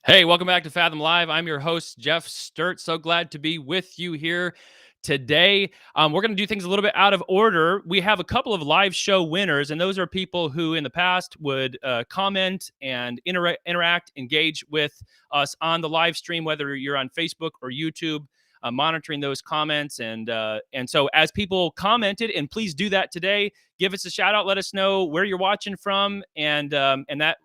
Hey, welcome back to Fathom Live. I'm your host, Geoff Stertz. So glad to be with you here today. We're going to do things a little bit out of order. We have a couple of live show winners, and those are people who in the past would comment and interact, engage with us on the live stream, whether you're on Facebook or YouTube, monitoring those comments. And so as people commented, and please do that today, give us a shout out, let us know where you're watching from, and that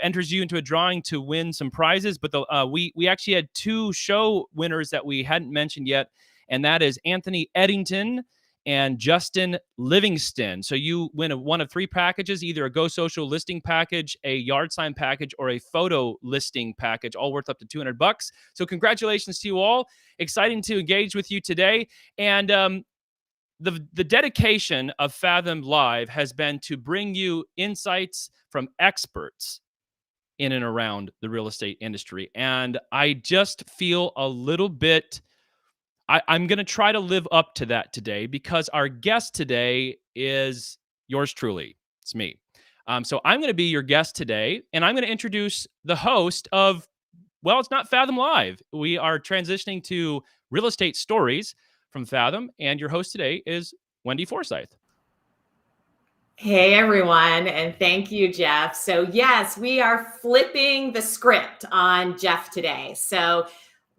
enters you into a drawing to win some prizes. But we actually had two show winners that we hadn't mentioned yet, and that is Anthony Eddington and Justin Livingston. So you win one of three packages, either a Go Social listing package, a yard sign package, or a photo listing package, all worth up to $200. So congratulations to you all. Exciting to engage with you today. And the dedication of Fathom Live has been to bring you insights from experts in and around the real estate industry. And I just feel a little bit, I'm going to try to live up to that today, because our guest today is yours truly. It's me. So I'm going to be your guest today, and I'm going to introduce the host of, well, it's not Fathom Live. We are transitioning to Real Estate Stories from Fathom, and your host today is Wendy Forsyth. Hey everyone, and thank you, Geoff. So yes, we are flipping the script on Geoff today. So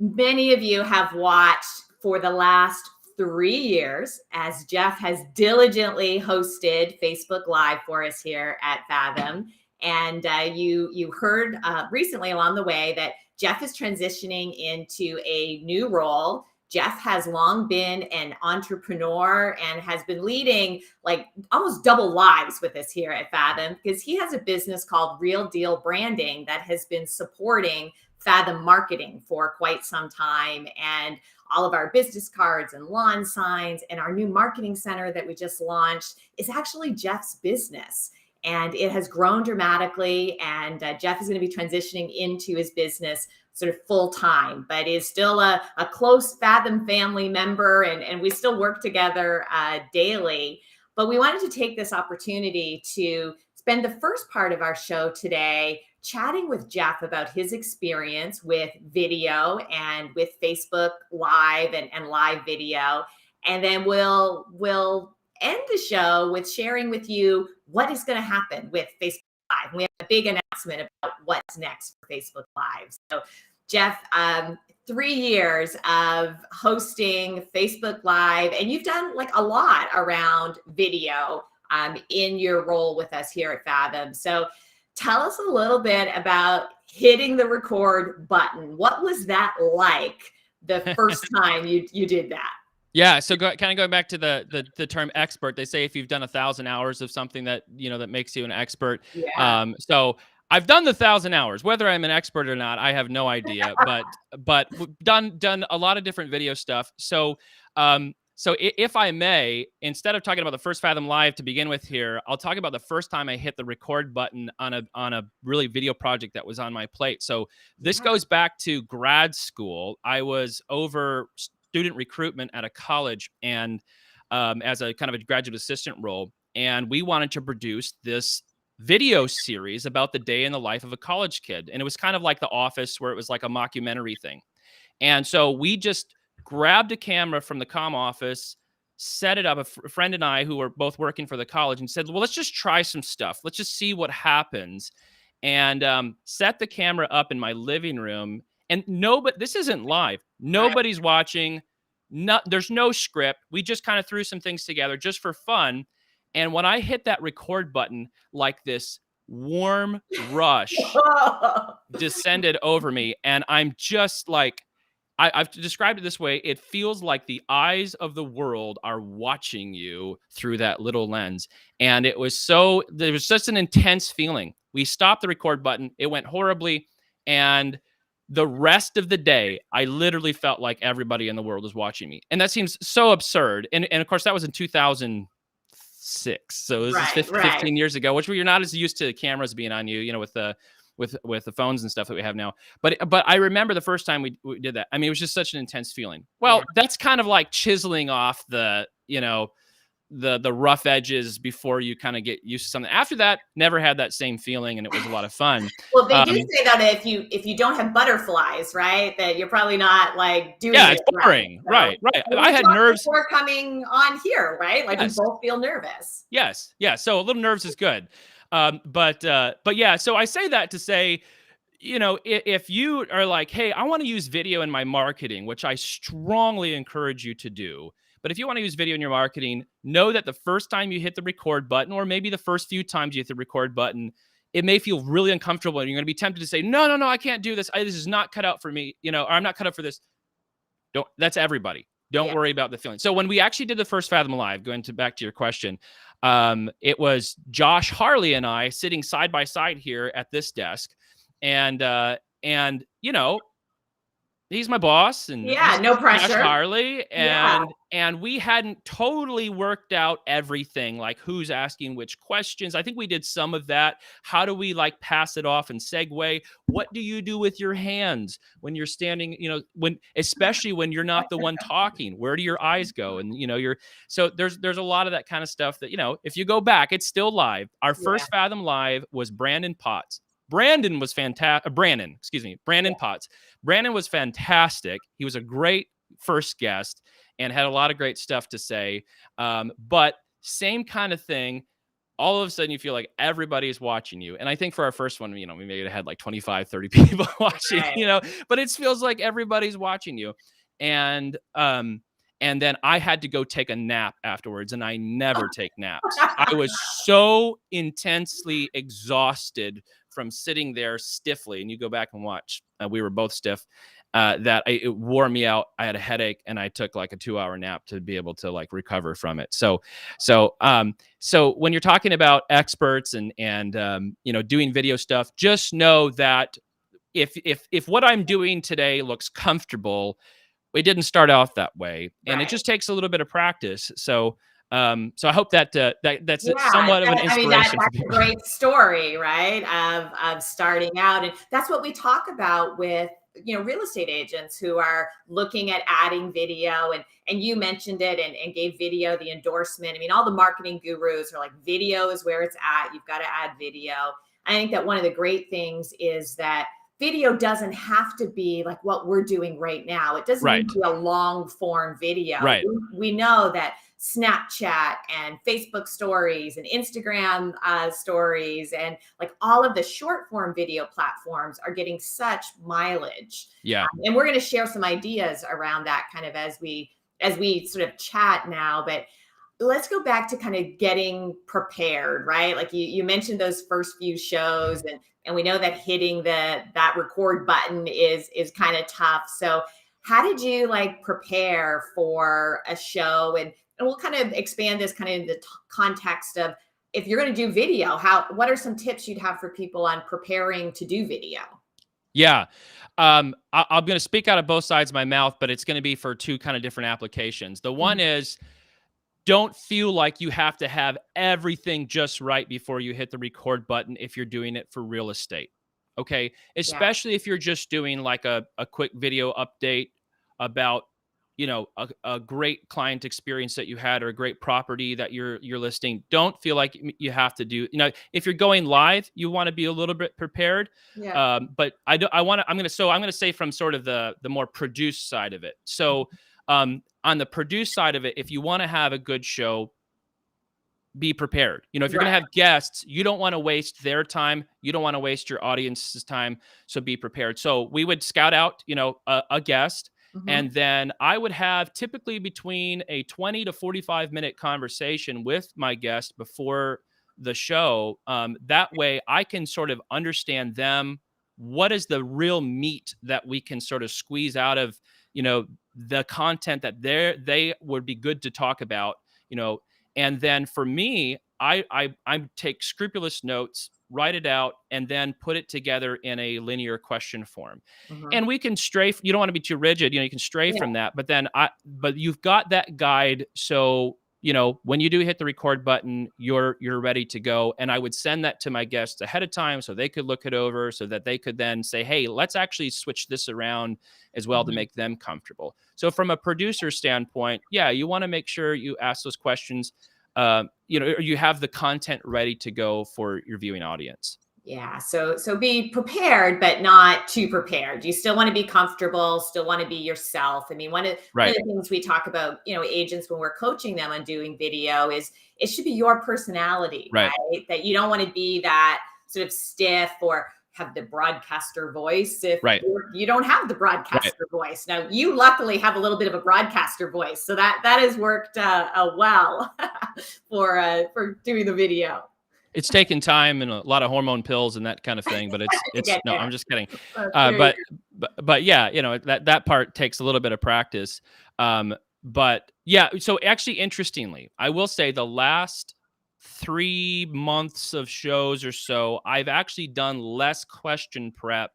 many of you have watched for the last 3 years as Geoff has diligently hosted Facebook Live for us here at Fathom. And you heard recently along the way that Geoff is transitioning into a new role. Geoff has long been an entrepreneur and has been leading like almost double lives with us here at Fathom, because he has a business called Real Deal Branding that has been supporting Fathom marketing for quite some time. And all of our business cards and lawn signs and our new marketing center that we just launched is actually Geoff's business. And it has grown dramatically. And Geoff is going to be transitioning into his business sort of full time, but is still a close Fathom family member. And we still work together daily. But we wanted to take this opportunity to spend the first part of our show today chatting with Geoff about his experience with video and with Facebook Live and live video. And then we'll end the show with sharing with you what is going to happen with Facebook Live. We have a big announcement about what's next for Facebook Live. So Geoff, 3 years of hosting Facebook Live, and you've done like a lot around video in your role with us here at Fathom. So tell us a little bit about hitting the record button. What was that like the first time you did that? Yeah, so kind of going back to the term expert, they say if you've done 1,000 hours of something that that makes you an expert. Yeah. So I've done the 1,000 hours. Whether I'm an expert or not, I have no idea. but done a lot of different video stuff. So if I may, instead of talking about the first Fathom Live to begin with here, I'll talk about the first time I hit the record button on a really video project that was on my plate. So this goes back to grad school. I was over student recruitment at a college, and as a kind of a graduate assistant role, and we wanted to produce this video series about the day in the life of a college kid. And it was kind of like The Office, where it was like a mockumentary thing. And so we just grabbed a camera from the comm office, set it up, a friend and I, who were both working for the college, and said, well, let's just try some stuff. Let's just see what happens. And set the camera up in my living room. And this isn't live. Nobody's watching. There's no script. We just kind of threw some things together just for fun. And when I hit that record button, like this warm rush descended over me. And I'm just like, I've described it this way. It feels like the eyes of the world are watching you through that little lens. And there was just an intense feeling. We stopped the record button. It went horribly. And the rest of the day, I literally felt like everybody in the world was watching me. And that seems so absurd. And of course, that was in 2006. So this is 15 years ago, which you're not as used to cameras being on you, with the with the phones and stuff that we have now. But I remember the first time we did that. I mean, it was just such an intense feeling. Well, that's kind of like chiseling off the, the rough edges before you kind of get used to something. After that, never had that same feeling, and it was a lot of fun. Well, they do say that if you don't have butterflies, right, that you're probably not like doing it's boring. Right. So, right. I had nerves before coming on here, right? Like we both feel nervous. Yes. Yeah. So a little nerves is good. But yeah, so I say that to say, if you are like, hey, I want to use video in my marketing, which I strongly encourage you to do. But if you want to use video in your marketing, know that the first time you hit the record button, or maybe the first few times you hit the record button, it may feel really uncomfortable, and you're going to be tempted to say, no, I can't do this. This is not cut out for me, or I'm not cut out for this. That's everybody. Don't worry about the feeling. So when we actually did the first Fathom Live, back to your question, it was Josh, Harley, and I sitting side by side here at this desk. And he's my boss, and no pressure. Josh Harley, and we hadn't totally worked out everything, like who's asking which questions. I think we did some of that. How do we like pass it off and segue? What do you do with your hands when you're standing? Especially when you're not the one talking, where do your eyes go? And so there's a lot of that kind of stuff that if you go back, it's still live. Our first Fathom Live was Brandon Potts. Brandon was fantastic. Brandon Potts. Brandon was fantastic. He was a great first guest and had a lot of great stuff to say. But same kind of thing. All of a sudden you feel like everybody's watching you. And I think for our first one, we maybe had like 25, 30 people watching, but it feels like everybody's watching you. And then I had to go take a nap afterwards, and I never take naps. I was so intensely exhausted from sitting there stiffly, and you go back and watch, we were both stiff, that it wore me out. I had a headache, and I took like a 2-hour nap to be able to like recover from it. So when you're talking about experts and doing video stuff, just know that if what I'm doing today looks comfortable, it didn't start off that way, and it just takes a little bit of practice. So I hope that's somewhat of an inspiration. That's a great story, right? Of starting out, and that's what we talk about with real estate agents who are looking at adding video, and you mentioned it and gave video the endorsement. I mean, all the marketing gurus are like, video is where it's at. You've got to add video. I think that one of the great things is that video doesn't have to be like what we're doing right now. It doesn't need to be a long form video. Right. We know that Snapchat and Facebook stories and Instagram stories and like all of the short form video platforms are getting such mileage. Yeah. And we're going to share some ideas around that kind of as we sort of chat now, but let's go back to kind of getting prepared, right? Like you mentioned those first few shows, and we know that hitting that record button is kind of tough. So how did you like prepare for a show? And we'll kind of expand this kind of in the context of, if you're going to do video, what are some tips you'd have for people on preparing to do video? Yeah. I'm going to speak out of both sides of my mouth, but it's going to be for two kind of different applications. The one is, don't feel like you have to have everything just right before you hit the record button if you're doing it for real estate. Okay. Especially if you're just doing like a quick video update about, a great client experience that you had, or a great property that you're listing. Don't feel like you have to do, if you're going live, you want to be a little bit prepared. Yeah. But I'm going to say from sort of the more produced side of it. So, on the produced side of it, if you want to have a good show, be prepared. If you're going to have guests, you don't want to waste their time. You don't want to waste your audience's time. So be prepared. So we would scout out, a guest, and then I would have typically between a 20 to 45 minute conversation with my guest before the show. That way I can sort of understand them. What is the real meat that we can sort of squeeze out of, the content that they would be good to talk about, and then for me, I take scrupulous notes, write it out, and then put it together in a linear question form. And we can stray. You don't want to be too rigid. You can stray from that, but you've got that guide. So when you do hit the record button, you're ready to go. And I would send that to my guests ahead of time so they could look it over, so that they could then say, hey, let's actually switch this around as well to make them comfortable. So from a producer standpoint, yeah, you want to make sure you ask those questions, you have the content ready to go for your viewing audience. Yeah. So be prepared, but not too prepared. You still want to be comfortable, still want to be yourself. I mean, one of the things we talk about, agents when we're coaching them on doing video is it should be your personality, right? That you don't want to be that sort of stiff or have the broadcaster voice if you don't have the broadcaster voice. Now, you luckily have a little bit of a broadcaster voice, so that has worked well for doing the video. It's taken time and a lot of hormone pills and that kind of thing, but it's no, I'm just kidding. But yeah, that part takes a little bit of practice. But yeah, so actually, interestingly, I will say the last 3 months of shows or so, I've actually done less question prep,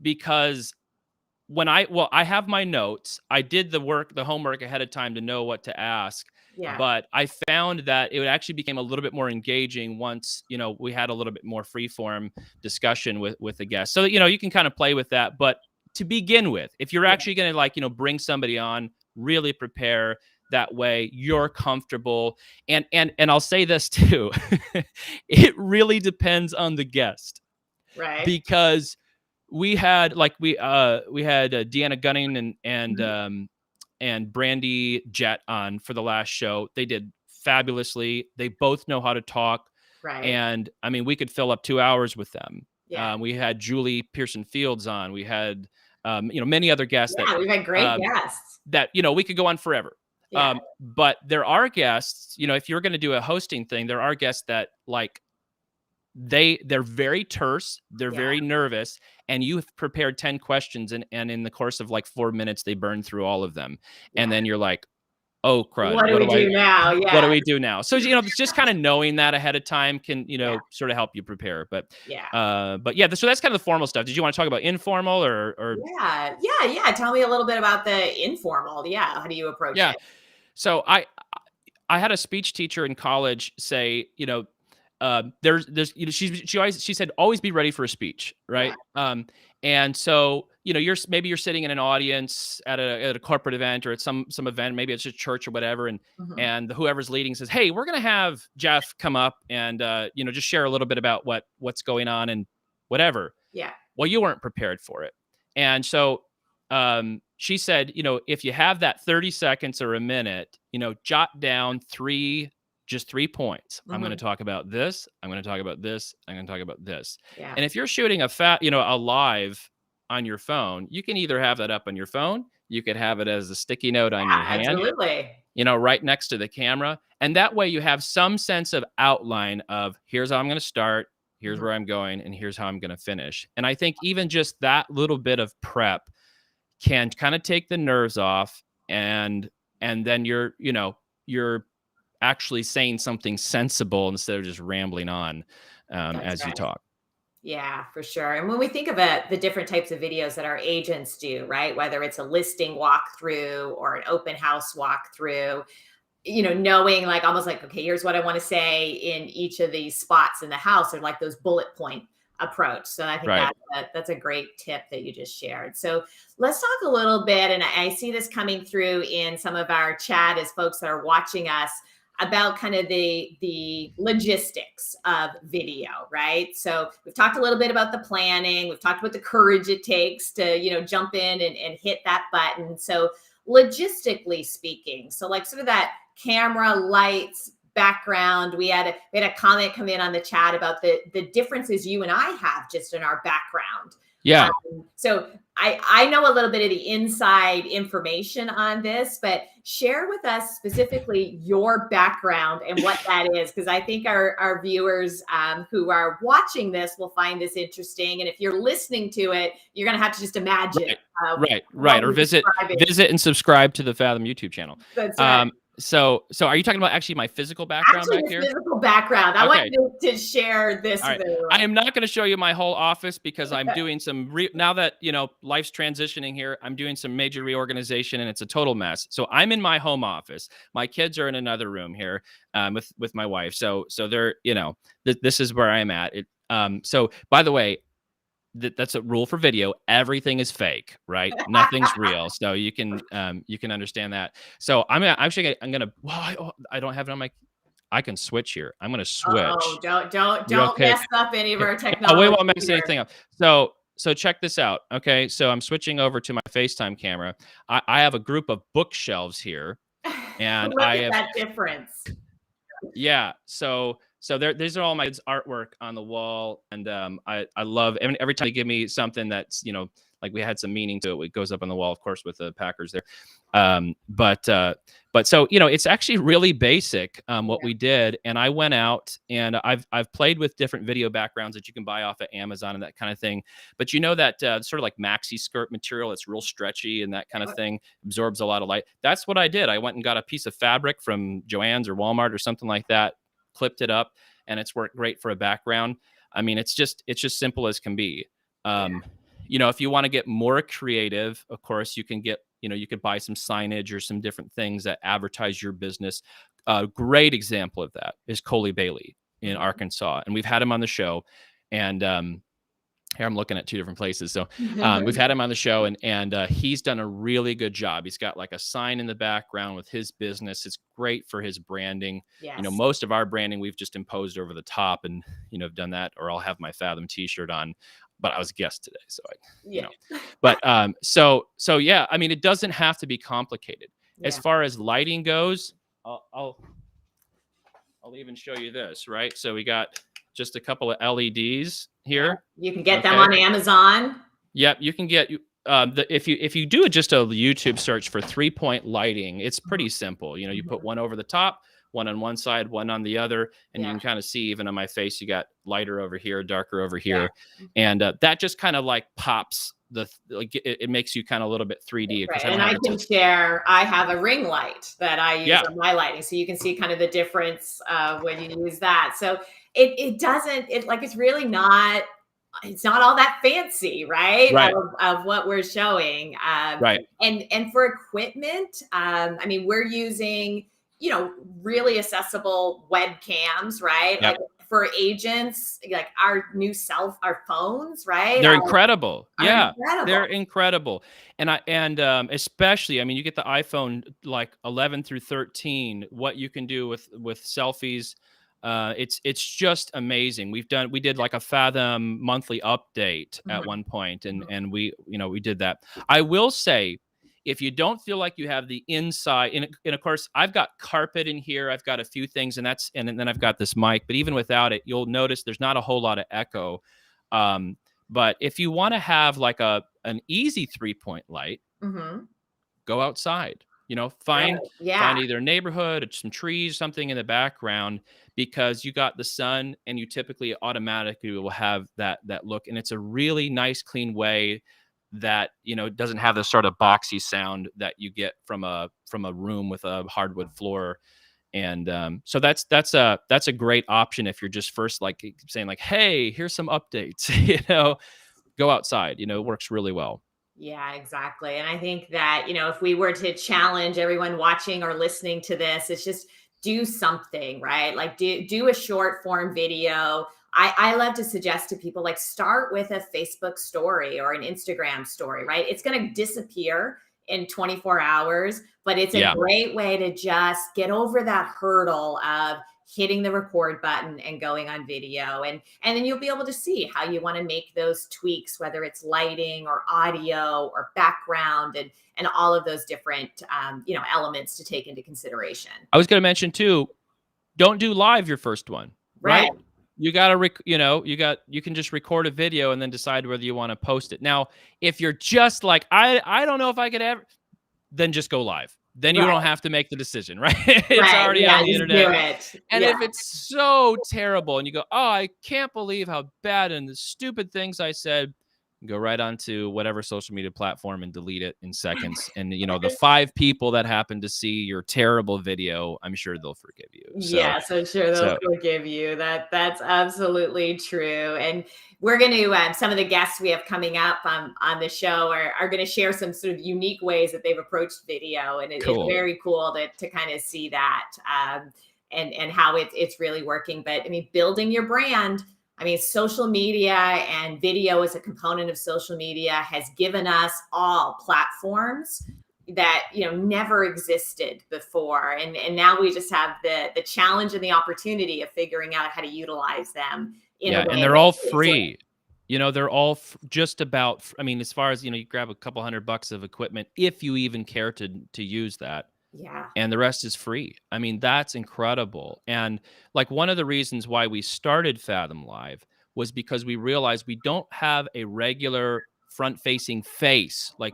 because when I have my notes, I did the homework ahead of time to know what to ask. Yeah. But I found that it actually became a little bit more engaging once, we had a little bit more freeform discussion with the guests. So, you can kind of play with that. But to begin with, if you're actually going to bring somebody on, really prepare. That way you're comfortable. And I'll say this too. It really depends on the guest. Right. Because we had Deanna Gunning and Brandy Jett on for the last show. They did fabulously. They both know how to talk. Right. And I mean, we could fill up 2 hours with them. Yeah. We had Julie Pearson Fields on. We had, many other guests. Yeah, we've had great guests. That, we could go on forever. Yeah. But there are guests, if you're going to do a hosting thing, there are guests that they're very terse, they're very nervous, and you've prepared 10 questions and in the course of 4 minutes they burn through all of them. And then you're like, oh crud, what do we do now? Yeah. What do we do now? So just kind of knowing that ahead of time can sort of help you prepare. But so that's kind of the formal stuff. Did you want to talk about informal or yeah, tell me a little bit about the informal. How do you approach it? So I had a speech teacher in college say, she said, always be ready for a speech. Right. Yeah. And so, you're sitting in an audience at a corporate event or at some event, maybe it's a church or whatever. And, and whoever's leading says, hey, we're going to have Geoff come up and, just share a little bit about what's going on and whatever. Yeah. Well, you weren't prepared for it. And so, she said, if you have that 30 seconds or a minute, jot down 3 points. I'm going to talk about this. I'm going to talk about this. I'm going to talk about this. Yeah. And if you're shooting a live on your phone, you can either have that up on your phone. You could have it as a sticky note on your hand. Absolutely. Right next to the camera. And that way you have some sense of outline of here's how I'm going to start. Here's where I'm going. And here's how I'm going to finish. And I think even just that little bit of prep can kind of take the nerves off. And then you're actually saying something sensible instead of just rambling on as you talk. Yeah, for sure. And when we think about the different types of videos that our agents do, right, whether it's a listing walkthrough or an open house walkthrough, knowing almost okay, here's what I want to say in each of these spots in the house, or those bullet point approach. So I think that's a great tip that you just shared. So let's talk a little bit, and I see this coming through in some of our chat as folks that are watching us, about kind of the logistics of video, right? So we've talked a little bit about the planning. We've talked about the courage it takes to, jump in and hit that button. So logistically speaking, so sort of that camera, lights, background, we had a comment come in on the chat about the differences you and I have just in our background. Yeah. So I know a little bit of the inside information on this, but share with us specifically your background and what that is, because I think our viewers who are watching this will find this interesting. And if you're listening to it, you're going to have to just imagine. Right. Or visit and subscribe to the Fathom YouTube channel. That's right. So are you talking about actually my physical background Actually, back the here? physical background. I want Okay. you to share this All with right. I everyone. am not going to show you my whole office because I'm doing some now that, life's transitioning here, I'm doing some major reorganization and it's a total mess. So I'm in my home office. My kids are in another room here with my wife. So they're, this is where I'm at. So by the way, that's a rule for video. Everything is fake, right? Nothing's real. So you can understand that. So I'm gonna. Well, I don't have it on my. I can switch here. I'm gonna Oh, switch. You don't okay? mess up any of our Oh, we technology won't mess here. anything up. So check this out. Okay, so I'm switching over to my FaceTime camera. I have a group of bookshelves here, and Look I at have that difference. yeah. So there these are all my kids' artwork on the wall, and I love every time they give me something that's like we had some meaning to it. It goes up on the wall, of course, with the Packers there. But so it's actually really basic what Yeah. we did, and I went out and I've played with different video backgrounds that you can buy off of Amazon and that kind of thing. But that sort of like maxi skirt material, it's real stretchy and that kind of thing absorbs a lot of light. That's what I did. I went and got a piece of fabric from Joann's or Walmart or something like that, clipped it up, and it's worked great for a background. I mean, it's just simple as can be. Yeah. If you want to get more creative, of course, you can get, you could buy some signage or some different things that advertise your business. A great example of that is Coley Bailey in Mhm. Arkansas. And we've had him on the show. And here I'm looking at two different places. So we've had him on the show, and he's done a really good job. He's got like a sign in the background with his business. It's great for his branding. Yes. Most of our branding we've just imposed over the top, and have done that. Or I'll have my Fathom T-shirt on, but I was a guest today, so Yeah. But so yeah. I mean, it doesn't have to be complicated. As Yeah. far as lighting goes, I'll even show you this. Right. So we got just a couple of LEDs here. You can get them on Amazon. Yep, you can get if you do just a YouTube search for 3-point lighting, it's pretty simple. You put one over the top, one on one side, one on the other, and you Yeah. can kind of see even on my face, you got lighter over here, darker over Yeah. here, and that just kind of like pops it makes you kind of a little bit 3D because Right. I don't And I have can share, I have a ring light that I use Yeah. on my lighting. So you can see kind of the difference when you use that. So it doesn't, it's really not, it's not all that fancy, right? Right. Of what we're showing. Right. And for equipment, I mean, we're using, really accessible webcams, right? Yep. Like for agents, like our phones, right? They're incredible. Are Yeah. incredible. They're incredible. And especially, I mean, you get the iPhone like 11 through 13, what you can do with selfies. It's just amazing. We did like a Fathom monthly update at one point, and we did that. I will say, if you don't feel like you have the inside, and of course, I've got carpet in here, I've got a few things, and then I've got this mic. But even without it, you'll notice there's not a whole lot of echo. But if you want to have like an easy 3-point light, go outside. Find either a neighborhood or some trees, something in the background, because you got the sun, and you typically automatically will have that look. And it's a really nice, clean way that doesn't have the sort of boxy sound that you get from a room with a hardwood floor. And so that's a great option if you're just first like saying like, hey, here's some updates. Go outside. It works really well. Yeah, exactly. And I think that, if we were to challenge everyone watching or listening to this, it's just do something, right? Like do a short form video. I love to suggest to people, like, start with a Facebook story or an Instagram story, right? It's going to disappear in 24 hours, but it's a great way to just get over that hurdle of hitting the record button and going on video. And then you'll be able to see how you want to make those tweaks, whether it's lighting or audio or background and all of those different, elements to take into consideration. I was going to mention too, don't do live your first one, right? You got to, you can just record a video and then decide whether you want to post it. Now, if you're just like, I don't know if I could ever, then just go live. Then you don't have to make the decision, right? It's already on the internet. Do it. And if it's so terrible and you go, oh, I can't believe how bad and the stupid things I said, Go right onto whatever social media platform and delete it in seconds. And, you know, the 5 people that happen to see your terrible video, I'm sure they'll forgive you. Yes, I'm sure they'll So forgive you. That's absolutely true. And we're going to some of the guests we have coming up on the show are going to share some sort of unique ways that they've approached video, and it's cool. very cool to kind of see that and how it's really working. But I mean, building your brand. I mean, social media and video as a component of social media has given us all platforms that, you know, never existed before, and now we just have the challenge and the opportunity of figuring out how to utilize them in a way. And they're all free. You know, they're all just about, I mean, as far as, you know, you grab a couple $100 of equipment if you even care to use that. Yeah. And the rest is free. I mean, that's incredible. And like, one of the reasons why we started Fathom Live was because we realized we don't have a regular front-facing face, like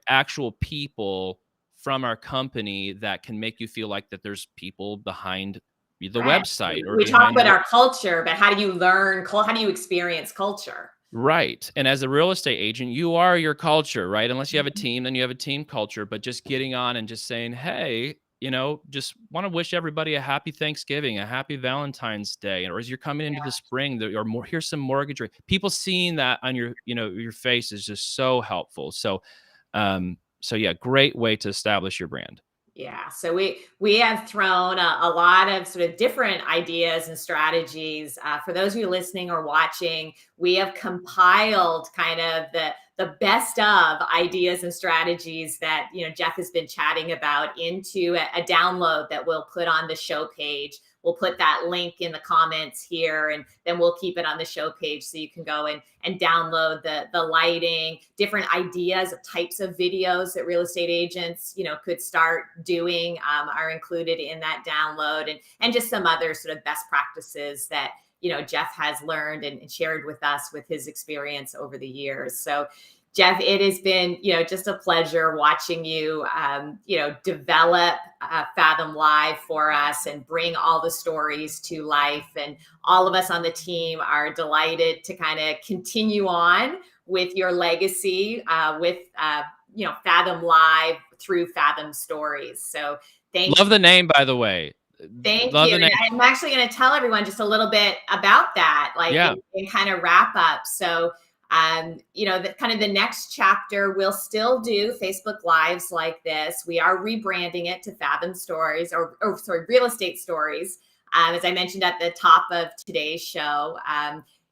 actual people from our company that can make you feel like that there's people behind the website. Or we talk about our culture, but how do you learn? How do you experience culture? Right. And as a real estate agent, you are your culture, right? Unless you have a team, then you have a team culture. But just getting on and just saying, hey, you know, just want to wish everybody a happy Thanksgiving, a happy Valentine's Day. Or as you're coming into the spring, or more, here's some mortgage rate. People seeing that on your, you know, your face is just so helpful. So, so yeah, great way to establish your brand. Yeah. So we have thrown a lot of sort of different ideas and strategies. For those of you listening or watching, we have compiled kind of the best of ideas and strategies that, you know, Geoff has been chatting about into a download that we'll put on the show page. We'll put that link in the comments here, and then we'll keep it on the show page so you can go and download the lighting, different ideas of types of videos that real estate agents, you know, could start doing are included in that download, and just some other sort of best practices that, you know, Geoff has learned and shared with us with his experience over the years. So Geoff, it has been, you know, just a pleasure watching you, you know, develop Fathom Live for us and bring all the stories to life. And all of us on the team are delighted to kind of continue on with your legacy with, you know, Fathom Live through Fathom Stories. So thank you. Love the name, by the way. Thank you. And I'm actually going to tell everyone just a little bit about that, like in kind of wrap up. So you know, kind of the next chapter, we'll still do Facebook Lives like this. We are rebranding it to Fathom Stories, or sorry, Real Estate Stories. As I mentioned at the top of today's show,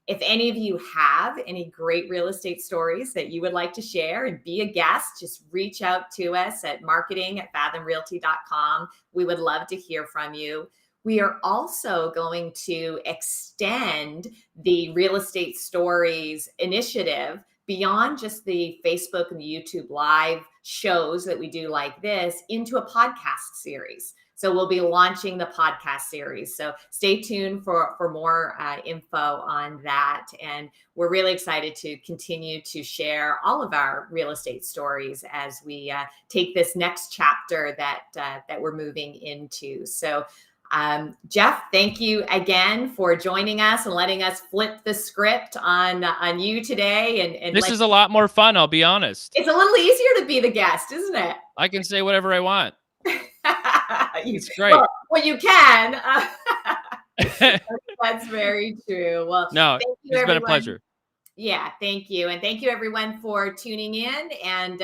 if any of you have any great real estate stories that you would like to share and be a guest, just reach out to us at marketing@fathomrealty.com. We would love to hear from you. We are also going to extend the Real Estate Stories initiative beyond just the Facebook and the YouTube live shows that we do like this into a podcast series. So we'll be launching the podcast series. So stay tuned for more info on that. And we're really excited to continue to share all of our real estate stories as we take this next chapter that we're moving into. So Geoff, thank you again for joining us and letting us flip the script on you today. And this is a lot more fun, I'll be honest. It's a little easier to be the guest, isn't it? I can say whatever I want. It's great. Well, you can. That's very true. Well, no, it's been a pleasure. Yeah, thank you. And thank you everyone for tuning in, and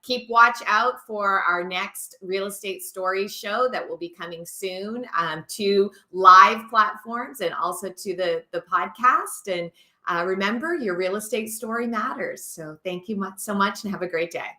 keep watch out for our next Real Estate Stories show that will be coming soon to live platforms and also to the podcast. And remember, your real estate story matters. So thank you so much and have a great day.